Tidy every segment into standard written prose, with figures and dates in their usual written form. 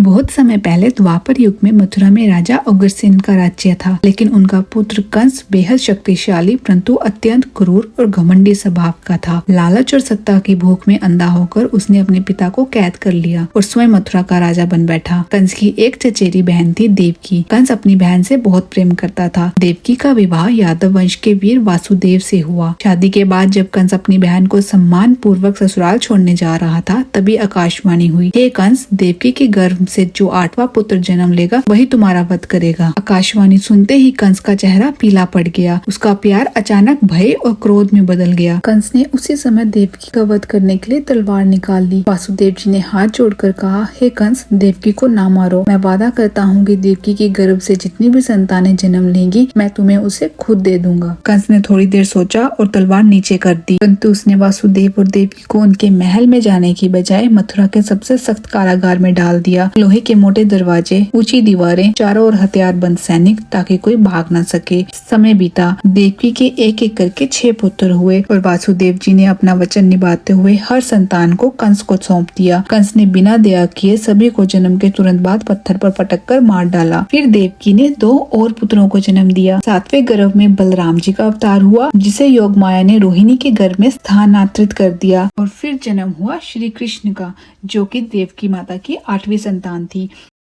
बहुत समय पहले द्वापर युग में मथुरा में राजा उग्रसेन का राज्य था, लेकिन उनका पुत्र कंस बेहद शक्तिशाली परंतु अत्यंत क्रूर और घमंडी स्वभाव का था। लालच और सत्ता की भूख में अंधा होकर उसने अपने पिता को कैद कर लिया और स्वयं मथुरा का राजा बन बैठा। कंस की एक चचेरी बहन थी देवकी। कंस अपनी बहन से बहुत प्रेम करता था। देवकी का विवाह यादव वंश के वीर वासुदेव से हुआ। शादी के बाद जब कंस अपनी बहन को सम्मान पूर्वक ससुराल छोड़ने जा रहा था, तभी आकाशवाणी हुई, हे कंस, देवकी के गर्भ से जो 8वां पुत्र जन्म लेगा वही तुम्हारा वध करेगा। आकाशवाणी सुनते ही कंस का चेहरा पीला पड़ गया। उसका प्यार अचानक भय और क्रोध में बदल गया। कंस ने उसी समय देवकी का वध करने के लिए तलवार निकाल ली। वासुदेव जी ने हाथ जोड़कर कहा, हे कंस, देवकी को ना मारो। मैं वादा करता हूँ कि देवकी के गर्भ से जितनी भी संतानें जन्म लेंगी मैं तुम्हें उसे खुद दे दूंगा। कंस ने थोड़ी देर सोचा और तलवार नीचे कर दी, परंतु उसने वासुदेव और देवकी को उनके महल में जाने की बजाय मथुरा के सबसे सख्त कारागार में डाल दिया। लोहे के मोटे दरवाजे, ऊंची दीवारें, चारों ओर हथियार बंद सैनिक, ताकि कोई भाग न सके। समय बीता। देवकी के एक एक करके 6 पुत्र हुए और वासुदेव जी ने अपना वचन निभाते हुए हर संतान को कंस को सौंप दिया। कंस ने बिना दया किए सभी को जन्म के तुरंत बाद पत्थर पर पटक कर मार डाला। फिर देवकी ने 2 और पुत्रों को जन्म दिया। 7वें गर्भ में बलराम जी का अवतार हुआ, जिसे योग माया ने रोहिणी के गर्भ में स्थानांतरित कर दिया। और फिर जन्म हुआ श्री कृष्ण का, जो कि देवकी माता की 8वीं संतान थी।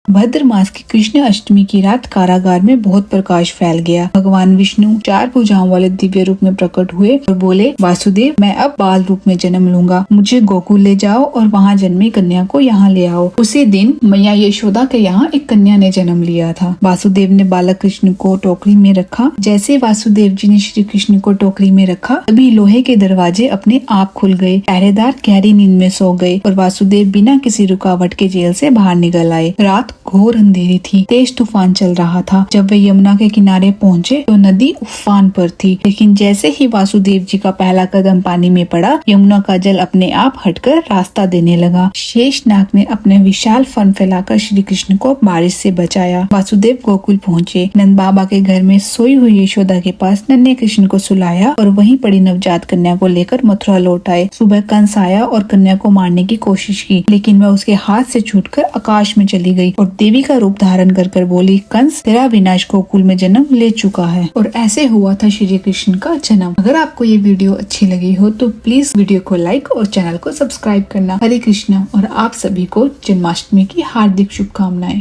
भद्र मास की कृष्ण अष्टमी की रात कारागार में बहुत प्रकाश फैल गया। भगवान विष्णु 4 भुजाओं वाले दिव्य रूप में प्रकट हुए और बोले, वासुदेव, मैं अब बाल रूप में जन्म लूंगा। मुझे गोकुल ले जाओ और वहाँ जन्मी कन्या को यहाँ ले आओ। उसी दिन मैया यशोदा के यहाँ एक कन्या ने जन्म लिया था। वासुदेव ने बालक कृष्ण को टोकरी में रखा। जैसे वासुदेव जी ने श्री कृष्ण को टोकरी में रखा, तभी लोहे के दरवाजे अपने आप खुल गए। पहरेदार गहरी नींद में सो गए और वासुदेव बिना किसी रुकावट के जेल से बाहर निकल आए। रात घोर अंधेरी थी। तेज तूफान चल रहा था। जब वे यमुना के किनारे पहुँचे तो नदी उफान पर थी, लेकिन जैसे ही वासुदेव जी का पहला कदम पानी में पड़ा, यमुना का जल अपने आप हटकर रास्ता देने लगा। शेषनाग ने अपने विशाल फन फैलाकर श्री कृष्ण को बारिश से बचाया। वासुदेव गोकुल पहुँचे। नंद बाबा के घर में सोई हुई यशोदा के पास नन्हे कृष्ण को सुलाया और वहीं पड़ी नवजात कन्या को लेकर मथुरा लौट आए। सुबह कंस आया और कन्या को मारने की कोशिश की, लेकिन वह उसके हाथ से छूटकर आकाश में चली गई और देवी का रूप धारण कर बोली, कंस, तेरा विनाश गोकुल में जन्म ले चुका है। और ऐसे हुआ था श्री कृष्ण का जन्म। अगर आपको ये वीडियो अच्छी लगी हो तो प्लीज वीडियो को लाइक और चैनल को सब्सक्राइब करना। हरे कृष्ण और आप सभी को जन्माष्टमी की हार्दिक शुभकामनाएं।